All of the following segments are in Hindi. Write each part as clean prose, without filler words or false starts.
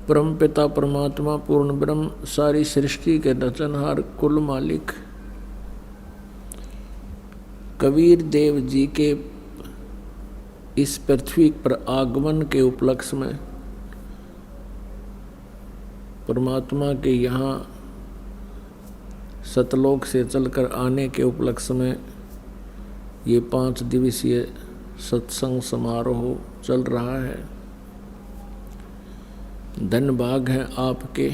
परम पिता परमात्मा पूर्ण ब्रह्म सारी सृष्टि के रचनहार कुल मालिक कबीर देव जी के इस पृथ्वी पर आगमन के उपलक्ष्य में परमात्मा के यहाँ सतलोक से चलकर आने के उपलक्ष्य में ये 5 दिवसीय सत्संग समारोह चल रहा है। धन्य भाग हैं आपके,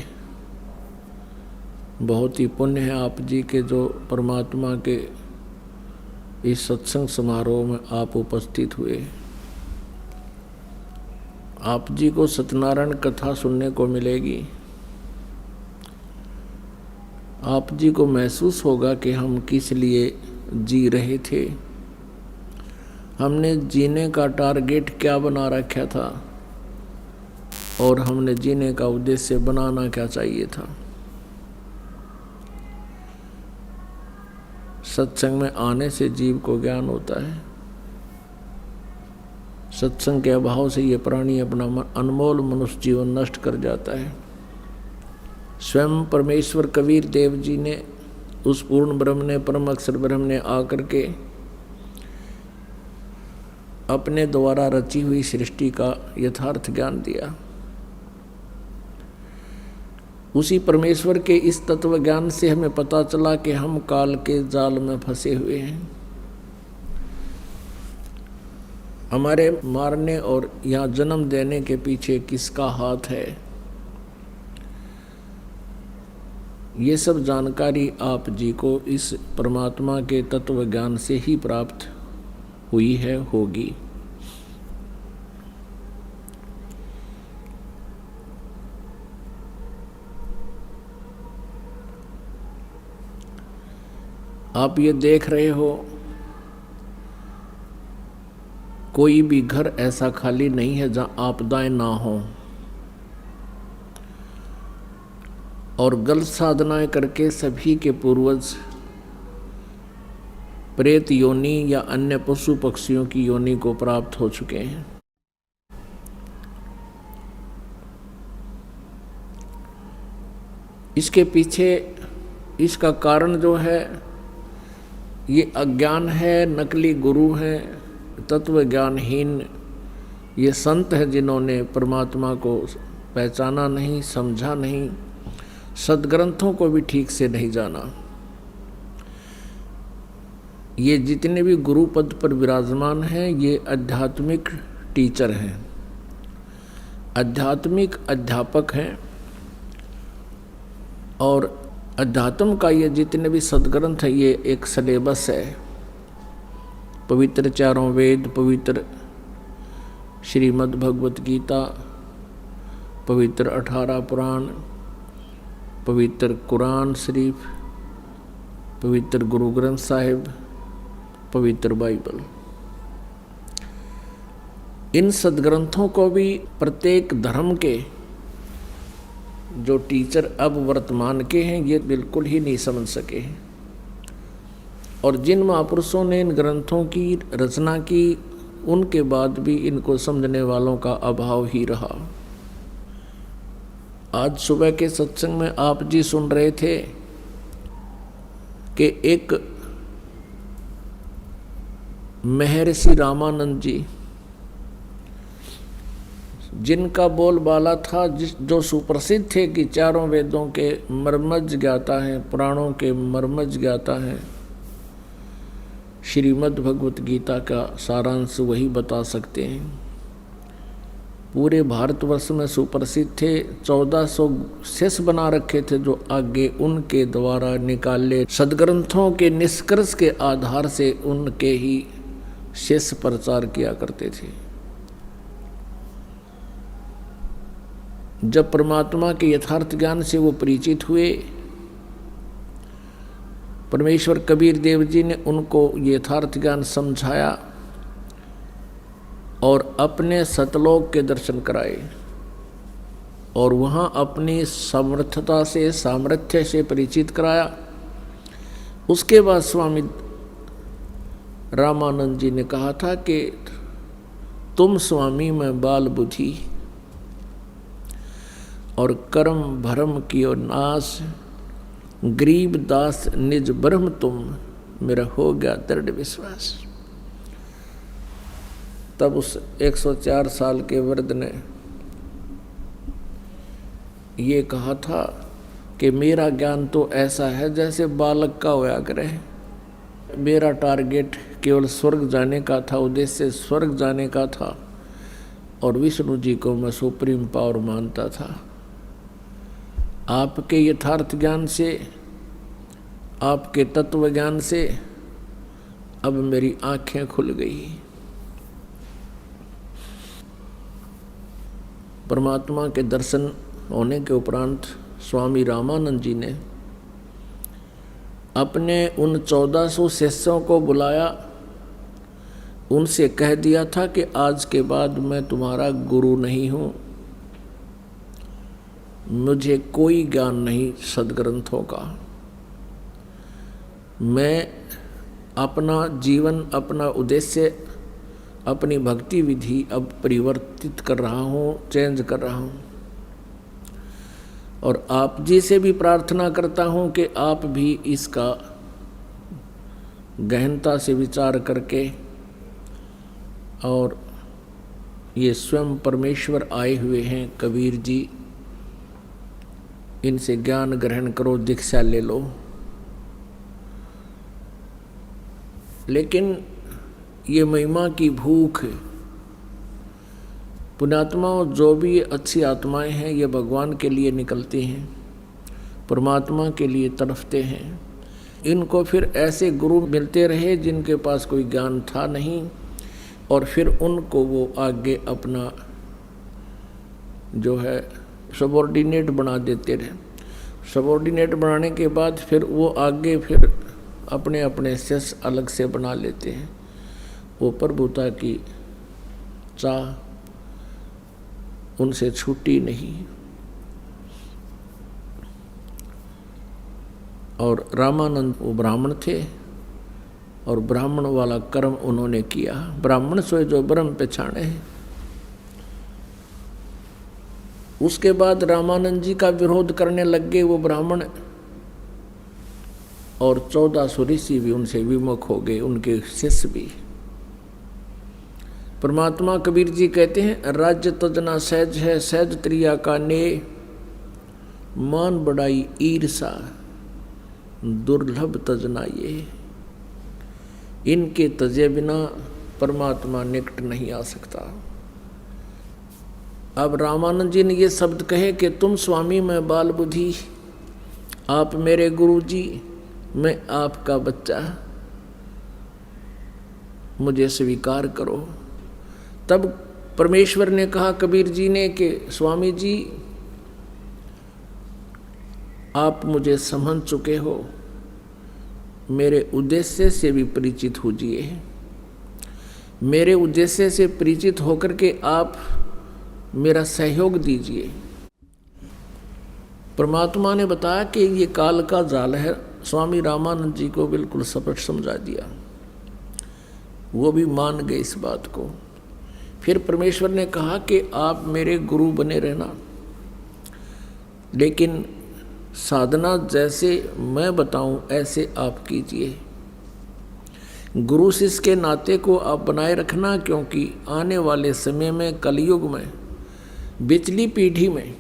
बहुत ही पुण्य है आप जी के जो परमात्मा के इस सत्संग समारोह में आप उपस्थित हुए। आप जी को सत्यनारायण कथा सुनने को मिलेगी। आप जी को महसूस होगा कि हम किस लिए जी रहे थे, हमने जीने का टारगेट क्या बना रखा था और हमने जीने का उद्देश्य बनाना क्या चाहिए था। सत्संग में आने से जीव को ज्ञान होता है। सत्संग के अभाव से ये प्राणी अपना अनमोल मनुष्य जीवन नष्ट कर जाता है। स्वयं परमेश्वर कबीर देव जी ने, उस पूर्ण ब्रह्म ने, परम अक्षर ब्रह्म ने आकर के अपने द्वारा रची हुई सृष्टि का यथार्थ ज्ञान दिया। उसी परमेश्वर के इस तत्व ज्ञान से हमें पता चला कि हम काल के जाल में फंसे हुए हैं। हमारे मारने और यहाँ जन्म देने के पीछे किसका हाथ है, ये सब जानकारी आप जी को इस परमात्मा के तत्व ज्ञान से ही प्राप्त हुई है, होगी। आप ये देख रहे हो, कोई भी घर ऐसा खाली नहीं है जहां आपदाएं ना हो, और गलत साधनाएं करके सभी के पूर्वज प्रेत योनि या अन्य पशु पक्षियों की योनि को प्राप्त हो चुके हैं। इसके पीछे इसका कारण जो है ये अज्ञान है, नकली गुरु हैं, तत्व ज्ञानहीन ये संत हैं जिन्होंने परमात्मा को पहचाना नहीं, समझा नहीं, सदग्रंथों को भी ठीक से नहीं जाना। ये जितने भी गुरु पद पर विराजमान हैं ये आध्यात्मिक टीचर हैं, आध्यात्मिक अध्यापक हैं। और अध्यात्म का ये जितने भी सदग्रंथ है ये एक सिलेबस है। पवित्र 4 वेद, पवित्र श्रीमद् भगवत गीता, पवित्र 18 पुराण, पवित्र कुरान शरीफ, पवित्र गुरु ग्रंथ साहिब, पवित्र बाइबल। इन सदग्रंथों को भी प्रत्येक धर्म के जो टीचर अब वर्तमान के हैं ये बिल्कुल ही नहीं समझ सके हैं। और जिन महापुरुषों ने इन ग्रंथों की रचना की उनके बाद भी इनको समझने वालों का अभाव ही रहा। आज सुबह के सत्संग में आप जी सुन रहे थे कि एक महर्षि रामानंद जी, जिनका बोलबाला था, जो सुप्रसिद्ध थे कि 4 वेदों के मर्मज्ञ ज्ञाता हैं, पुराणों के मर्मज्ञ ज्ञाता हैं, श्रीमद् भगवत गीता का सारांश वही बता सकते हैं। पूरे भारतवर्ष में सुप्रसिद्ध थे। 1400 शिष्य बना रखे थे जो आगे उनके द्वारा निकाले सदग्रंथों के निष्कर्ष के आधार से उनके ही शिष्य प्रचार किया करते थे। जब परमात्मा के यथार्थ ज्ञान से वो परिचित हुए, परमेश्वर कबीर देव जी ने उनको यथार्थ ज्ञान समझाया और अपने सतलोक के दर्शन कराए और वहाँ अपनी समर्थता से, सामर्थ्य से परिचित कराया। उसके बाद स्वामी रामानंद जी ने कहा था कि तुम स्वामी मैं बाल बुद्धि, और कर्म भरम कियो नाश, गरीब दास निज ब्रह्म तुम, मेरा हो गया दृढ़ विश्वास। तब उस 104 साल के वृद्ध ने ये कहा था कि मेरा ज्ञान तो ऐसा है जैसे बालक का होया करे। मेरा टारगेट केवल स्वर्ग जाने का था, उद्देश्य स्वर्ग जाने का था, और विष्णु जी को मैं सुप्रीम पावर मानता था। आपके यथार्थ ज्ञान से, आपके तत्व ज्ञान से अब मेरी आंखें खुल गई। परमात्मा के दर्शन होने के उपरांत स्वामी रामानंद जी ने अपने उन 1400 शिष्यों को बुलाया, उनसे कह दिया था कि आज के बाद मैं तुम्हारा गुरु नहीं हूँ, मुझे कोई ज्ञान नहीं सदग्रंथों का, मैं अपना जीवन, अपना उद्देश्य, अपनी भक्ति विधि अब परिवर्तित कर रहा हूँ, चेंज कर रहा हूँ। और आप जी से भी प्रार्थना करता हूँ कि आप भी इसका गहनता से विचार करके, और ये स्वयं परमेश्वर आए हुए हैं कबीर जी, इनसे ज्ञान ग्रहण करो, दीक्षा ले लो। लेकिन ये महिमा की भूख है। पुण्यात्माओं, जो भी अच्छी आत्माएं हैं ये भगवान के लिए निकलती हैं, परमात्मा के लिए तड़फते हैं। इनको फिर ऐसे गुरु मिलते रहे जिनके पास कोई ज्ञान था नहीं, और फिर उनको वो आगे अपना जो है सबॉर्डिनेट बना देते रहे। सबॉर्डिनेट बनाने के बाद फिर वो आगे फिर अपने अपने शिष्य अलग से बना लेते हैं। वो प्रभुता की चाह उनसे छूटी नहीं। और रामानंद वो ब्राह्मण थे, और ब्राह्मण वाला कर्म उन्होंने किया। ब्राह्मण सोए जो ब्रह्म पहचाने हैं। उसके बाद रामानंद जी का विरोध करने लग गए वो ब्राह्मण, और 1400 ऋषि भी उनसे विमुख हो गए, उनके शिष्य भी। परमात्मा कबीर जी कहते हैं, राज्य तजना सहज है, सहज त्रिया का ने, मान बढ़ाई ईर्षा दुर्लभ तजना ये। इनके तजे बिना परमात्मा निकट नहीं आ सकता। अब रामानंद जी ने ये शब्द कहे कि तुम स्वामी मैं बाल बुद्धि, आप मेरे गुरु जी, मैं आपका बच्चा, मुझे स्वीकार करो। तब परमेश्वर ने कहा कबीर जी ने कि स्वामी जी, आप मुझे समझ चुके हो, मेरे उद्देश्य से भी परिचित होजिए। मेरे उद्देश्य से परिचित होकर के आप मेरा सहयोग दीजिए। परमात्मा ने बताया कि ये काल का जाल है। स्वामी रामानंद जी को बिल्कुल स्पष्ट समझा दिया, वो भी मान गए इस बात को। फिर परमेश्वर ने कहा कि आप मेरे गुरु बने रहना, लेकिन साधना जैसे मैं बताऊं ऐसे आप कीजिए। गुरु शिष्य के नाते को आप बनाए रखना, क्योंकि आने वाले समय में, कलयुग में, बिचली पीढ़ी में,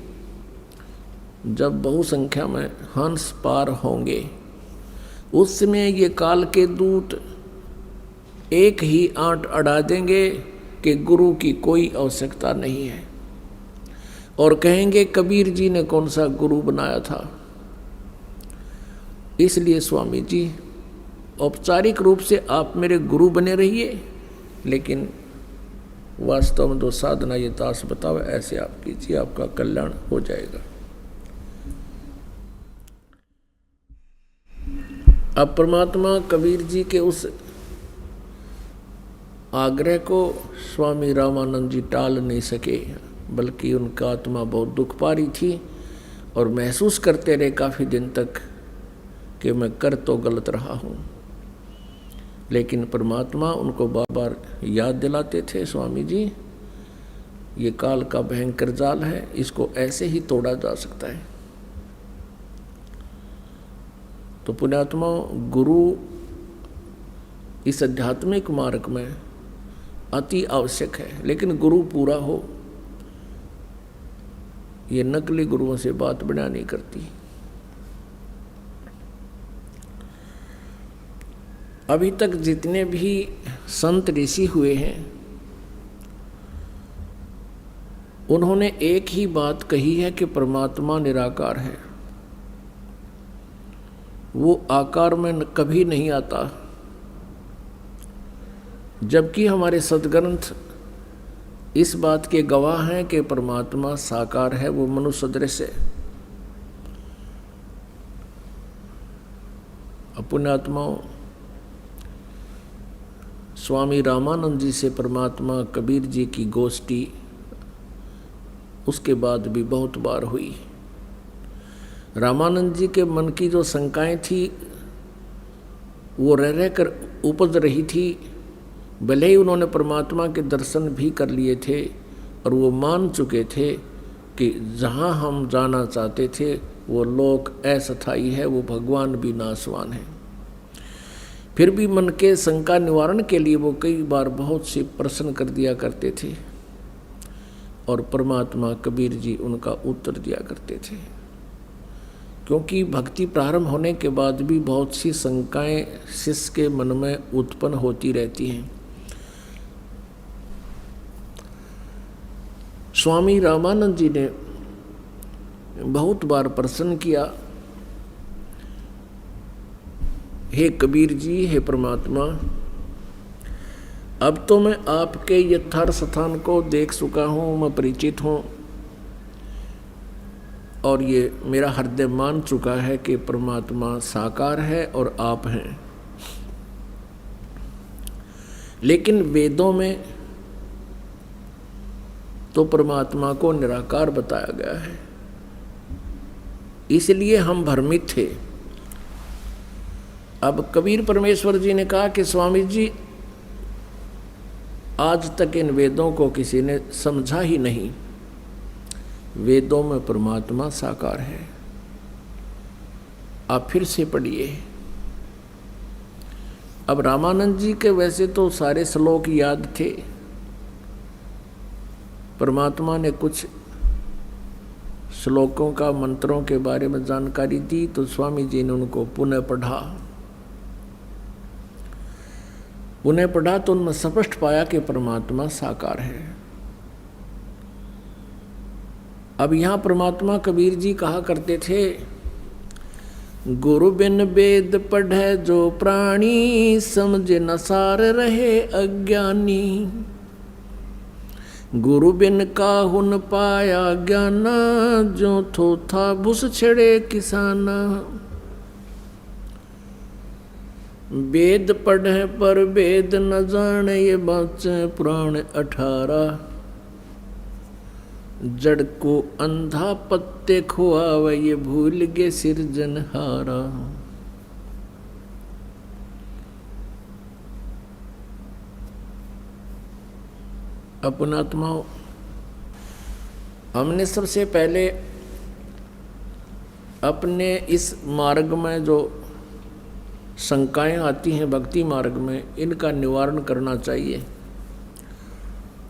जब बहुसंख्या में हंस पार होंगे, उस समय ये काल के दूत एक ही आंट अड़ा देंगे कि गुरु की कोई आवश्यकता नहीं है, और कहेंगे कबीर जी ने कौन सा गुरु बनाया था। इसलिए स्वामी जी, औपचारिक रूप से आप मेरे गुरु बने रहिए, लेकिन वास्तव में तो साधना ये दास बताओ ऐसे आप कीजिए, आपका कल्याण हो जाएगा। अब परमात्मा कबीर जी के उस आग्रह को स्वामी रामानंद जी टाल नहीं सके, बल्कि उनका आत्मा बहुत दुख पा रही थी, और महसूस करते रहे काफ़ी दिन तक कि मैं कर तो गलत रहा हूँ। लेकिन परमात्मा उनको बार बार याद दिलाते थे, स्वामी जी ये काल का भयंकर जाल है, इसको ऐसे ही तोड़ा जा सकता है। तो पुण्यात्मा, गुरु इस आध्यात्मिक मार्ग में अति आवश्यक है, लेकिन गुरु पूरा हो। ये नकली गुरुओं से बात बना नहीं करती। अभी तक जितने भी संत ऋषि हुए हैं, उन्होंने एक ही बात कही है कि परमात्मा निराकार है, वो आकार में कभी नहीं आता। जबकि हमारे सद्ग्रंथ इस बात के गवाह हैं कि परमात्मा साकार है, वो मनुष्य सदृश है। पुण्यात्माओं, स्वामी रामानंद जी से परमात्मा कबीर जी की गोष्ठी उसके बाद भी बहुत बार हुई। रामानंद जी के मन की जो शंकाएं थी वो रह रह कर उपज रही थी। भले ही उन्होंने परमात्मा के दर्शन भी कर लिए थे और वो मान चुके थे कि जहाँ हम जाना चाहते थे वो लोक अस्थायी है, वो भगवान भी नाशवान है। फिर भी मन के शंका निवारण के लिए वो कई बार बहुत से प्रश्न कर दिया करते थे और परमात्मा कबीर जी उनका उत्तर दिया करते थे। क्योंकि भक्ति प्रारंभ होने के बाद भी बहुत सी शंकाएं शिष्य के मन में उत्पन्न होती रहती हैं। स्वामी रामानंद जी ने बहुत बार प्रश्न किया, हे कबीर जी, हे परमात्मा, अब तो मैं आपके यथार्थ स्थान को देख चुका हूँ, मैं परिचित हूँ और ये मेरा हृदय मान चुका है कि परमात्मा साकार है और आप हैं। लेकिन वेदों में तो परमात्मा को निराकार बताया गया है, इसलिए हम भ्रमित थे। अब कबीर परमेश्वर जी ने कहा कि स्वामी जी, आज तक इन वेदों को किसी ने समझा ही नहीं। वेदों में परमात्मा साकार है, आप फिर से पढ़िए। अब रामानंद जी के वैसे तो सारे श्लोक याद थे, परमात्मा ने कुछ श्लोकों का मंत्रों के बारे में जानकारी दी तो स्वामी जी ने उनको पुनः पढ़ा। उन्हें पढ़ा तो उनमें स्पष्ट पाया कि परमात्मा साकार है। अब यहाँ परमात्मा कबीर जी कहा करते थे, गुरु बिन वेद पढ़े जो प्राणी, समझे न सार रहे अज्ञानी। गुरु बिन काहुन पाया ज्ञाना, जो थो था भूस छेड़े किसाना। वेद पढ़े पर वेद न जाने, ये बाचे पुराण 18। जड़ को अंधा पत्ते खुआवे, ये भूल गे सिरजनहारा। अपनात्माओं, हमने सबसे पहले अपने इस मार्ग में जो शंकाएं आती हैं भक्ति मार्ग में, इनका निवारण करना चाहिए।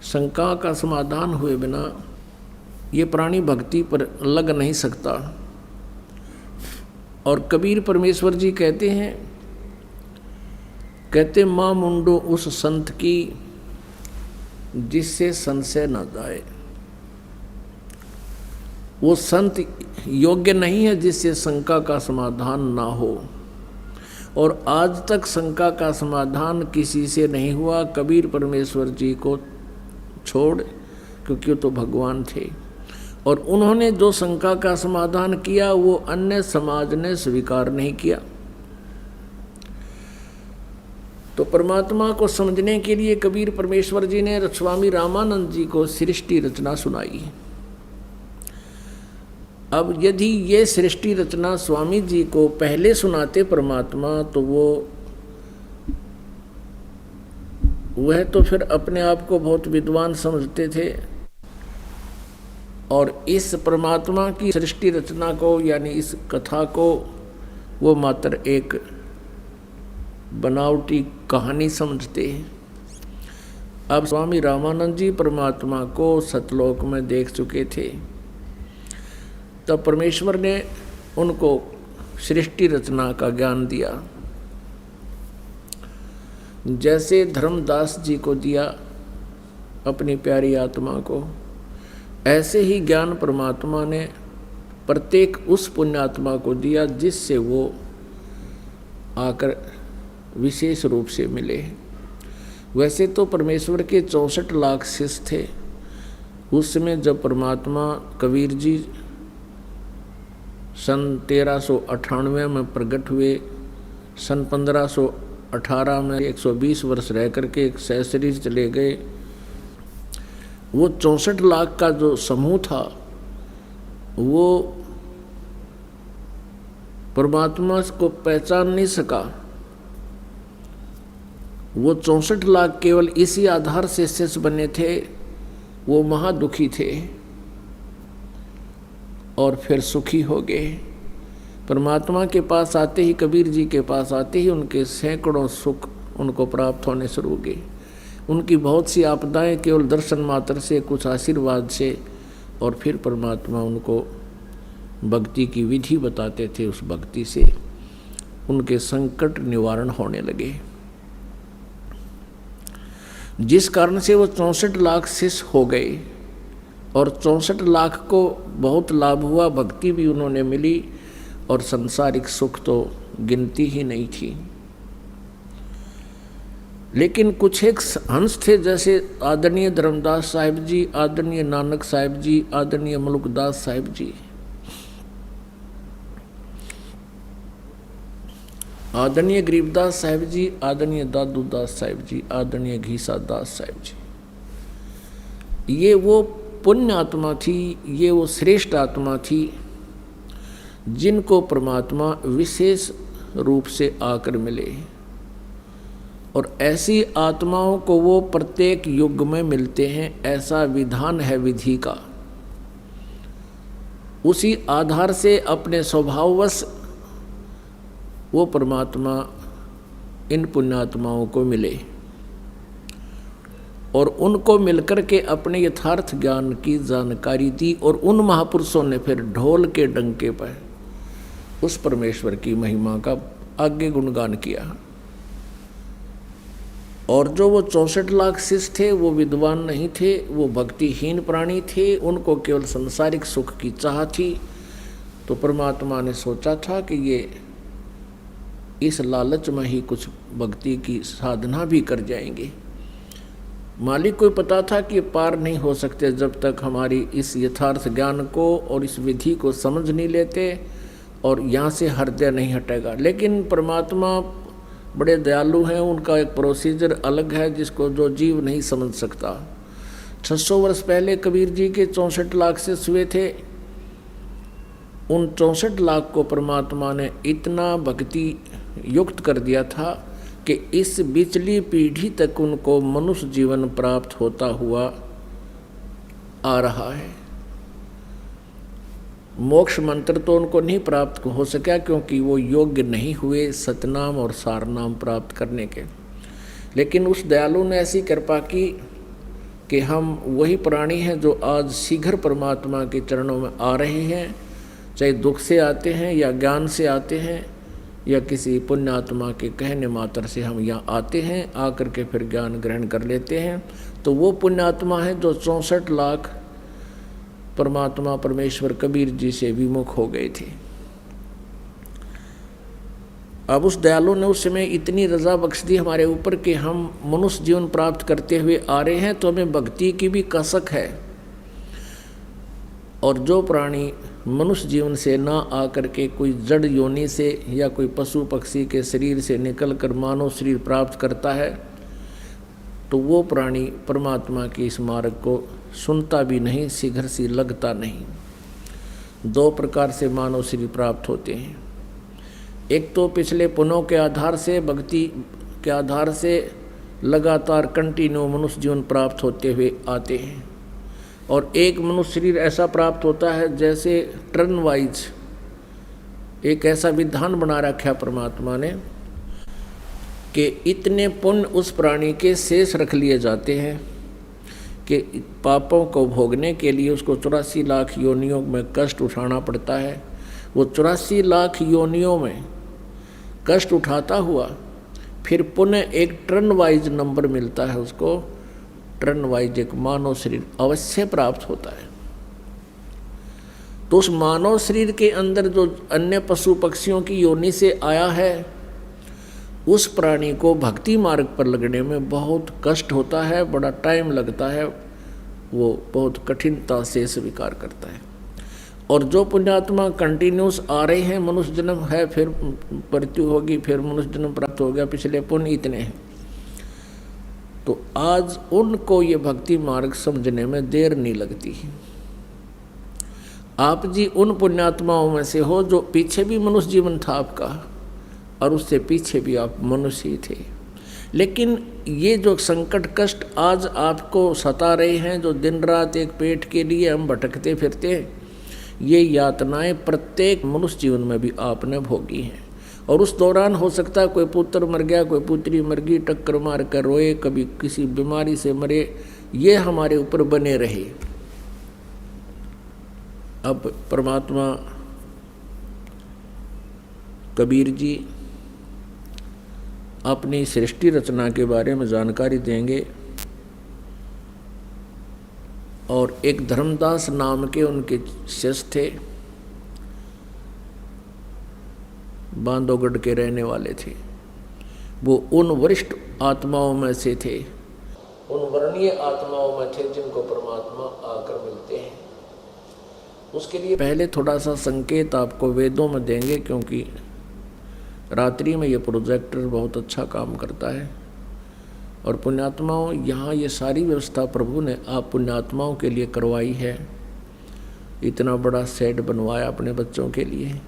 शंका का समाधान हुए बिना ये प्राणी भक्ति पर लग नहीं सकता। और कबीर परमेश्वर जी कहते हैं, कहते माँ मुंडो उस संत की जिससे संशय न जाए। वो संत योग्य नहीं है जिससे शंका का समाधान ना हो, और आज तक शंका का समाधान किसी से नहीं हुआ कबीर परमेश्वर जी को छोड़, क्योंकि वो तो भगवान थे। और उन्होंने जो शंका का समाधान किया वो अन्य समाज ने स्वीकार नहीं किया। तो परमात्मा को समझने के लिए कबीर परमेश्वर जी ने स्वामी रामानंद जी को सृष्टि रचना सुनाई। अब यदि ये सृष्टि रचना स्वामी जी को पहले सुनाते परमात्मा, तो वह तो फिर अपने आप को बहुत विद्वान समझते थे और इस परमात्मा की सृष्टि रचना को यानी इस कथा को वो मात्र एक बनावटी कहानी समझते हैं। अब स्वामी रामानंद जी परमात्मा को सतलोक में देख चुके थे, तब परमेश्वर ने उनको सृष्टि रचना का ज्ञान दिया, जैसे धर्मदास जी को दिया अपनी प्यारी आत्मा को। ऐसे ही ज्ञान परमात्मा ने प्रत्येक उस पुण्यात्मा को दिया जिससे वो आकर विशेष रूप से मिले। वैसे तो परमेश्वर के 64 लाख शिष्य थे। उस समय जब परमात्मा कबीर जी सन 1398 में प्रकट हुए, सन 1518 में 120 वर्ष रह करके एक सहशरीर चले गए। वो 64 लाख का जो समूह था वो परमात्मा को पहचान नहीं सका। वो 64 लाख केवल इसी आधार से शिष्य बने थे, वो महादुखी थे और फिर सुखी हो गए। परमात्मा के पास आते ही, कबीर जी के पास आते ही उनके सैकड़ों सुख उनको प्राप्त होने शुरू हो गए। उनकी बहुत सी आपदाएं केवल दर्शन मात्र से, कुछ आशीर्वाद से, और फिर परमात्मा उनको भक्ति की विधि बताते थे। उस भक्ति से उनके संकट निवारण होने लगे, जिस कारण से वो 64 लाख शिष्य हो गए। और 64 लाख को बहुत लाभ हुआ, भक्ति भी उन्होंने मिली और संसारिक सुख तो गिनती ही नहीं थी। लेकिन कुछ एक हंस थे, जैसे आदरणीय धर्मदास साहिब जी, आदरणीय नानक साहिब जी, आदरणीय मलुकदास साहिब जी, आदरणीय गरीबदास साहिब जी, आदरणीय दादू दास साहिब जी, आदरणीय घीसा दास साहिब जी। ये वो पुण्य आत्मा थी, ये वो श्रेष्ठ आत्मा थी जिनको परमात्मा विशेष रूप से आकर मिले। और ऐसी आत्माओं को वो प्रत्येक युग में मिलते हैं, ऐसा विधान है विधि का। उसी आधार से अपने स्वभाववश वो परमात्मा इन पुण्यात्माओं को मिले और उनको मिलकर के अपने यथार्थ ज्ञान की जानकारी दी। और उन महापुरुषों ने फिर ढोल के डंके पर उस परमेश्वर की महिमा का आगे गुणगान किया। और जो वो 64 लाख शिष्य थे वो विद्वान नहीं थे, वो भक्तिहीन प्राणी थे, उनको केवल सांसारिक सुख की चाह थी। तो परमात्मा ने सोचा था कि ये इस लालच में ही कुछ भक्ति की साधना भी कर जाएंगे। मालिक को पता था कि पार नहीं हो सकते जब तक हमारी इस यथार्थ ज्ञान को और इस विधि को समझ नहीं लेते और यहाँ से हृदय नहीं हटेगा। लेकिन परमात्मा बड़े दयालु हैं, उनका एक प्रोसीजर अलग है जिसको जो जीव नहीं समझ सकता। 600 वर्ष पहले कबीर जी के 64 लाख से हुए थे। उन 64 लाख को परमात्मा ने इतना भक्ति युक्त कर दिया था कि इस बिचली पीढ़ी तक उनको मनुष्य जीवन प्राप्त होता हुआ आ रहा है। मोक्ष मंत्र तो उनको नहीं प्राप्त हो सका क्योंकि वो योग्य नहीं हुए सतनाम और सारनाम प्राप्त करने के। लेकिन उस दयालु ने ऐसी कृपा की कि हम वही प्राणी हैं जो आज शीघ्र परमात्मा के चरणों में आ रहे हैं, चाहे दुख से आते हैं या ज्ञान से आते हैं या किसी पुण्यात्मा के कहने मात्र से हम यहाँ आते हैं, आकर के फिर ज्ञान ग्रहण कर लेते हैं। तो वो पुण्यात्मा है जो 64 लाख परमात्मा परमेश्वर कबीर जी से विमुख हो गए थे। अब उस दयालु ने उस समय इतनी रजा बख्श दी हमारे ऊपर कि हम मनुष्य जीवन प्राप्त करते हुए आ रहे हैं, तो हमें भक्ति की भी कसक है। और जो प्राणी मनुष्य जीवन से ना आकर के कोई जड़ योनि से या कोई पशु पक्षी के शरीर से निकलकर मानव शरीर प्राप्त करता है, तो वो प्राणी परमात्मा के इस मार्ग को सुनता भी नहीं, शीघ्र सी लगता नहीं। 2 प्रकार से मानव शरीर प्राप्त होते हैं। एक तो पिछले पुण्यों के आधार से, भक्ति के आधार से लगातार कंटिन्यू मनुष्य जीवन प्राप्त होते हुए आते हैं। और एक मनुष्य शरीर ऐसा प्राप्त होता है जैसे टर्न वाइज एक ऐसा विधान बना रखा परमात्मा ने कि इतने पुण्य उस प्राणी के शेष रख लिए जाते हैं कि पापों को भोगने के लिए उसको 84 लाख योनियों में कष्ट उठाना पड़ता है। वो 84 लाख योनियों में कष्ट उठाता हुआ फिर पुनः एक टर्न वाइज नंबर मिलता है उसको, टर्न वाइज एक मानव शरीर अवश्य प्राप्त होता है। तो उस मानव शरीर के अंदर जो अन्य पशु पक्षियों की योनि से आया है उस प्राणी को भक्ति मार्ग पर लगने में बहुत कष्ट होता है, बड़ा टाइम लगता है, वो बहुत कठिनता से स्वीकार करता है। और जो पुण्यात्मा कंटिन्यूस आ रहे हैं, मनुष्य जन्म है, फिर मृत्यु होगी, फिर मनुष्य जन्म प्राप्त हो गया, पिछले पुण्य इतने हैं, तो आज उनको ये भक्ति मार्ग समझने में देर नहीं लगती। आप जी उन पुण्यात्माओं में से हो जो पीछे भी मनुष्य जीवन था आपका और उससे पीछे भी आप मनुष्य ही थे, लेकिन ये जो संकट कष्ट आज आपको सता रहे हैं, जो दिन रात एक पेट के लिए हम भटकते फिरते हैं, ये यातनाएं प्रत्येक मनुष्य जीवन में भी आपने भोगी हैं। और उस दौरान हो सकता है कोई पुत्र मर गया, कोई पुत्री मर गई, टक्कर मार कर रोए, कभी किसी बीमारी से मरे, ये हमारे ऊपर बने रहे। अब परमात्मा कबीर जी अपनी सृष्टि रचना के बारे में जानकारी देंगे और एक धर्मदास नाम के उनके शिष्य थे, बांधवगढ़ के रहने वाले थे। वो उन वरिष्ठ आत्माओं में से थे, उन वर्णीय आत्माओं में थे जिनको परमात्मा आकर मिलते हैं। उसके लिए पहले थोड़ा सा संकेत आपको वेदों में देंगे, क्योंकि रात्रि में ये प्रोजेक्टर बहुत अच्छा काम करता है। और पुण्यात्माओं, यहाँ ये सारी व्यवस्था प्रभु ने आप पुण्यात्माओं के लिए करवाई है। इतना बड़ा सेट बनवाया अपने बच्चों के लिए,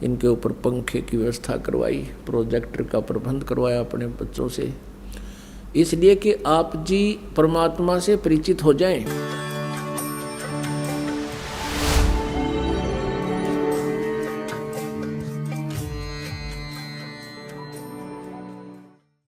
इनके ऊपर पंखे की व्यवस्था करवाई, प्रोजेक्टर का प्रबंध करवाया अपने बच्चों से, इसलिए कि आप जी परमात्मा से परिचित हो जाएं।